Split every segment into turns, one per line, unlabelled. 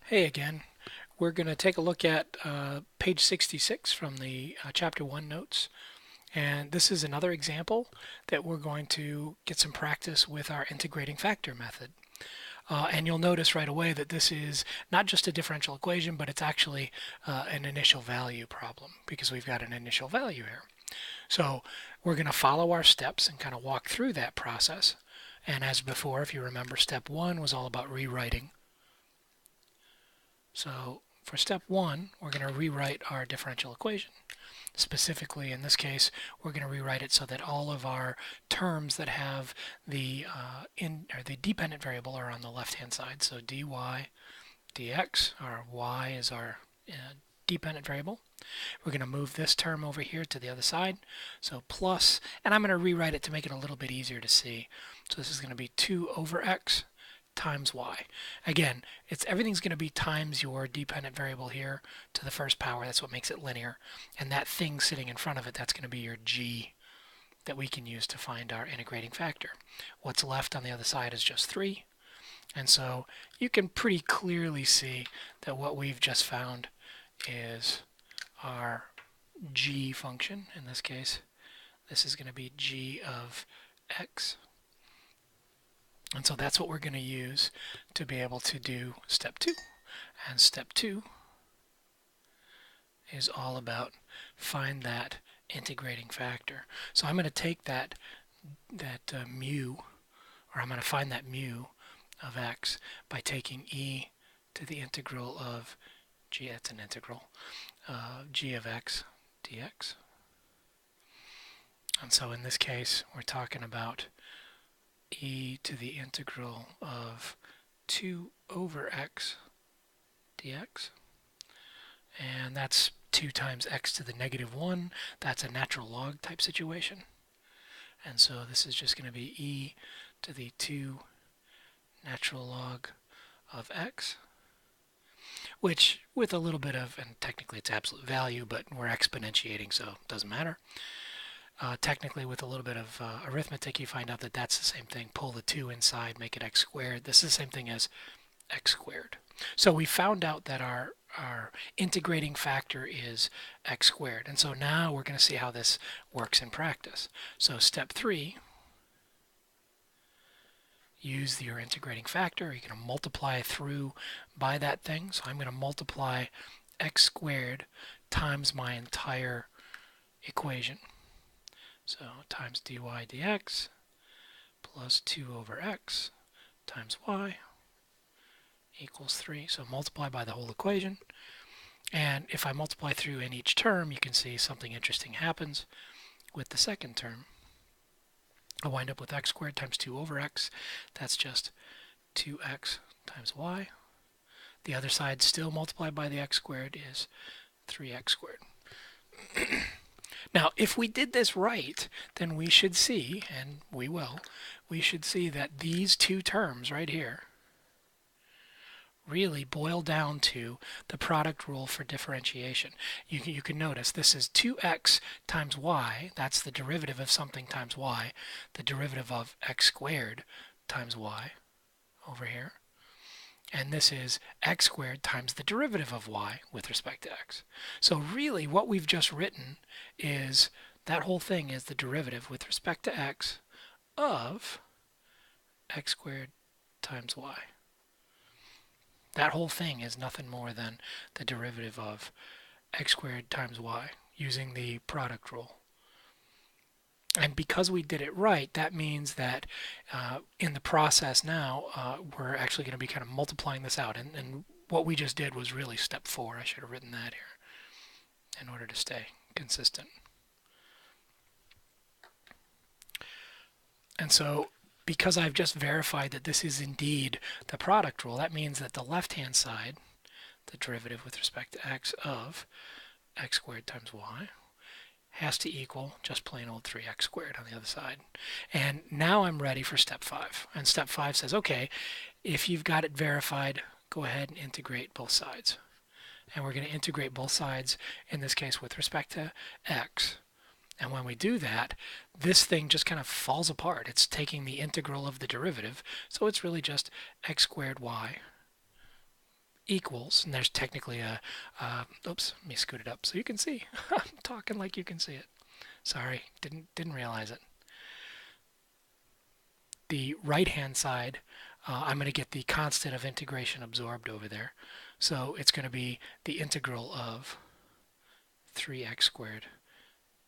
Hey again. We're going to take a look at page 66 from the Chapter 1 notes. And this is another example that we're going to get some practice with our integrating factor method. And you'll notice right away that this is not just a differential equation, but it's actually an initial value problem because we've got an initial value here. So we're going to follow our steps and kind of walk through that process. And as before, if you remember, step 1 was all about rewriting. So for step 1, we're going to rewrite our differential equation. Specifically, in this case, we're going to rewrite it so that all of our terms that have the the dependent variable are on the left-hand side. So dy dx, our y is our dependent variable. We're going to move this term over here to the other side. So plus, and I'm going to rewrite it to make it a little bit easier to see. So this is going to be 2 over x times y. Again, everything's going to be times your dependent variable here to the first power. That's what makes it linear. And that thing sitting in front of it, that's going to be your g that we can use to find our integrating factor. What's left on the other side is just 3. And so you can pretty clearly see that what we've just found is our g function. In this case, this is going to be g of x. And so that's what we're going to use to be able to do step 2. And step 2 is all about find that integrating factor. So I'm going to take that mu, or I'm going to find that mu of x by taking e to the integral of g, that's an integral, g of x dx. And so in this case, we're talking about e to the integral of 2 over x dx. And that's 2 times x to the negative 1. That's a natural log type situation. And so this is just going to be e to the 2 natural log of x, which with a little bit of, and technically it's absolute value, but we're exponentiating, so it doesn't matter. Technically, with a little bit of arithmetic, you find out that that's the same thing. Pull the 2 inside, make it x squared. This is the same thing as x squared. So we found out that our integrating factor is x squared. And so now we're going to see how this works in practice. So step 3, use your integrating factor. You're going to multiply through by that thing. So I'm going to multiply x squared times my entire equation. So times dy dx plus 2 over x times y equals 3. So multiply by the whole equation. And if I multiply through in each term, you can see something interesting happens with the second term. I wind up with x squared times 2 over x. That's just 2x times y. The other side still multiplied by the x squared is 3x squared. Now, if we did this right, then we should see, and we will, we should see that these two terms right here really boil down to the product rule for differentiation. You can notice this is 2x times y, that's the derivative of something times y, the derivative of x squared times y over here. And this is x squared times the derivative of y with respect to x. So really what we've just written is that whole thing is the derivative with respect to x of x squared times y. That whole thing is nothing more than the derivative of x squared times y using the product rule. And because we did it right, that means that in the process now, we're actually going to be kind of multiplying this out. And what we just did was really step 4. I should have written that here in order to stay consistent. And so because I've just verified that this is indeed the product rule, that means that the left-hand side, the derivative with respect to x of x squared times y, has to equal just plain old 3x squared on the other side. And now I'm ready for step 5. And step 5 says, okay, if you've got it verified, go ahead and integrate both sides. And we're going to integrate both sides, in this case with respect to x. And when we do that, this thing just kind of falls apart. It's taking the integral of the derivative, so it's really just x squared y equals, and there's technically a, oops, let me scoot it up so you can see. I'm talking like you can see it. Sorry, didn't realize it. The right-hand side, I'm going to get the constant of integration absorbed over there. So it's going to be the integral of 3x squared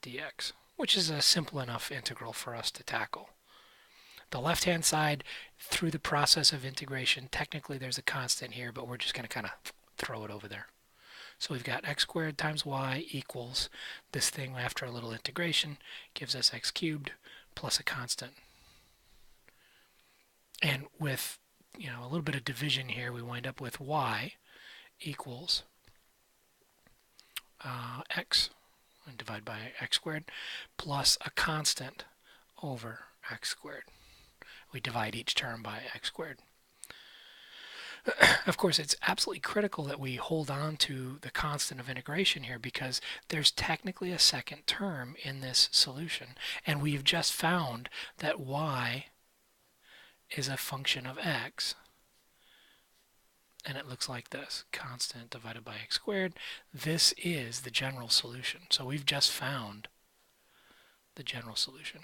dx, which is a simple enough integral for us to tackle. The left-hand side, through the process of integration, technically there's a constant here, but we're just going to kind of throw it over there. So we've got x squared times y equals this thing after a little integration gives us x cubed plus a constant. And with a little bit of division here, we wind up with y equals x, and divide by x squared, plus a constant over x squared. We divide each term by x squared. Of course, it's absolutely critical that we hold on to the constant of integration here because there's technically a second term in this solution. And we've just found that y is a function of x. And it looks like this, constant divided by x squared. This is the general solution. So we've just found the general solution.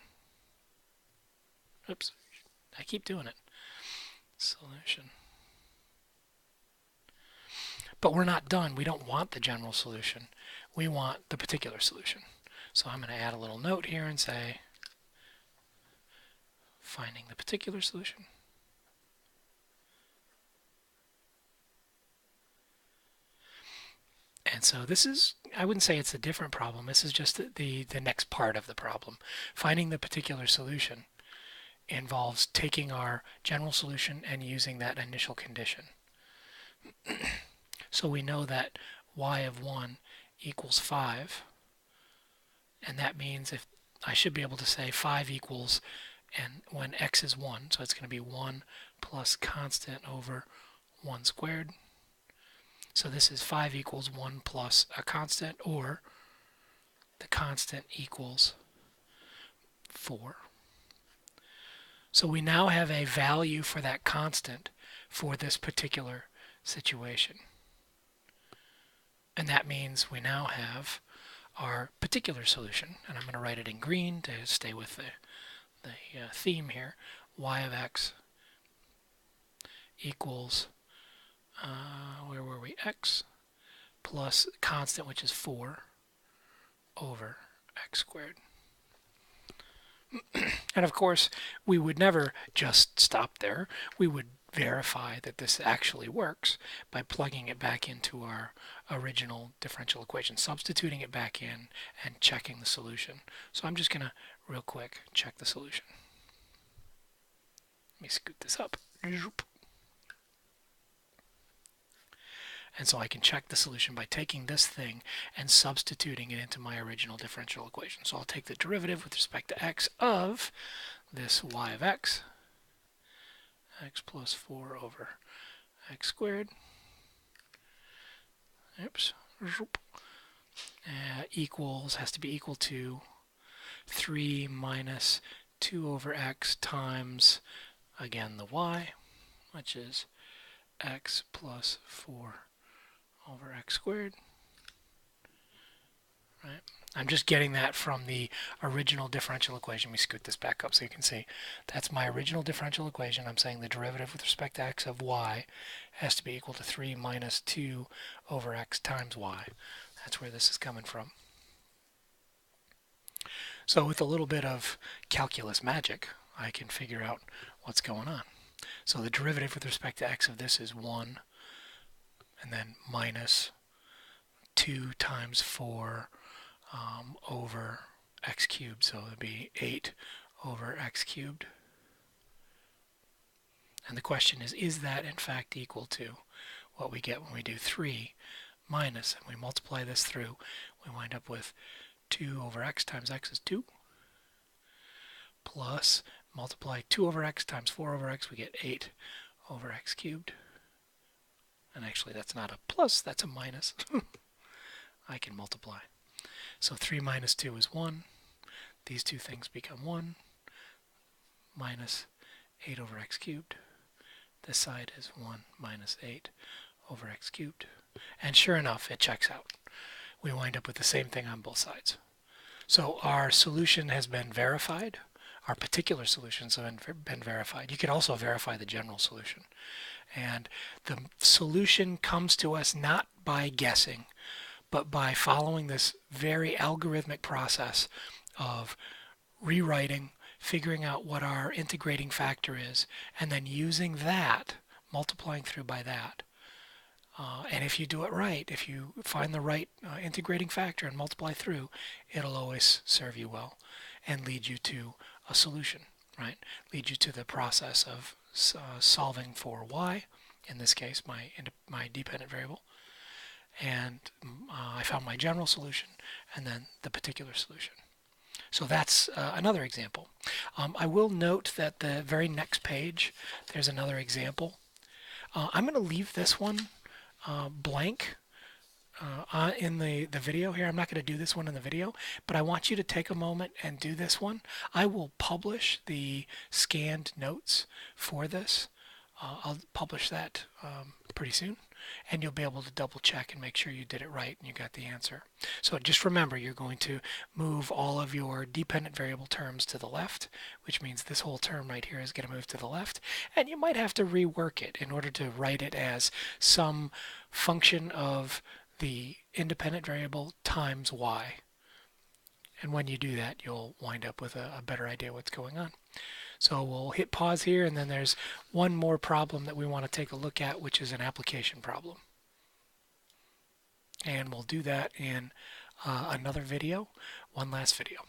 Oops, I keep doing it. Solution. But we're not done. We don't want the general solution. We want the particular solution. So I'm going to add a little note here and say, finding the particular solution. And so this is, I wouldn't say it's a different problem. This is just the next part of the problem. Finding the particular solution involves taking our general solution and using that initial condition. So we know that y of 1 equals 5. And that means if I should be able to say 5 equals, and when x is 1, so it's going to be 1 plus constant over 1 squared. So this is 5 equals 1 plus a constant, or the constant equals 4. So we now have a value for that constant for this particular situation. And that means we now have our particular solution. And I'm going to write it in green to stay with the theme here. Y of x equals, where were we? X plus constant, which is 4 over x squared. And of course, we would never just stop there. We would verify that this actually works by plugging it back into our original differential equation, substituting it back in and checking the solution. So I'm just going to real quick check the solution. Let me scoot this up. And so I can check the solution by taking this thing and substituting it into my original differential equation. So I'll take the derivative with respect to x of this y of x plus 4 over x squared. Oops. Equals, has to be equal to 3 minus 2 over x times, again, the y, which is x plus 4 over x squared. Right? I'm just getting that from the original differential equation. We scoot this back up so you can see. That's my original differential equation. I'm saying the derivative with respect to x of y has to be equal to 3 minus 2 over x times y. That's where this is coming from. So with a little bit of calculus magic, I can figure out what's going on. So the derivative with respect to x of this is 1, and then minus 2 times 4 over x cubed, so it would be 8 over x cubed. And the question is that in fact equal to what we get when we do 3 minus, and we multiply this through, we wind up with 2 over x times x is 2, plus multiply 2 over x times 4 over x, we get 8 over x cubed. And actually that's not a plus, that's a minus. I can multiply. So 3 minus 2 is 1. These two things become 1 minus 8 over x cubed. This side is 1 minus 8 over x cubed. And sure enough, it checks out. We wind up with the same thing on both sides. So our solution has been verified. Our particular solutions have been verified. You could also verify the general solution. And the solution comes to us not by guessing, but by following this very algorithmic process of rewriting, figuring out what our integrating factor is, and then using that, multiplying through by that. And if you do it right, if you find the right integrating factor and multiply through, it'll always serve you well and lead you to a solution, right? Lead you to the process of solving for y, in this case my dependent variable, and I found my general solution and then the particular solution. So that's another example. I will note that the very next page there's another example. I'm going to leave this one blank in the video here. I'm not going to do this one in the video, but I want you to take a moment and do this one. I will publish the scanned notes for this. I'll publish that pretty soon, and you'll be able to double check and make sure you did it right and you got the answer. So just remember, you're going to move all of your dependent variable terms to the left, which means this whole term right here is going to move to the left, and you might have to rework it in order to write it as some function of the independent variable times y. And when you do that, you'll wind up with a better idea what's going on. So we'll hit pause here, and then there's one more problem that we want to take a look at, which is an application problem. And we'll do that in another video, one last video.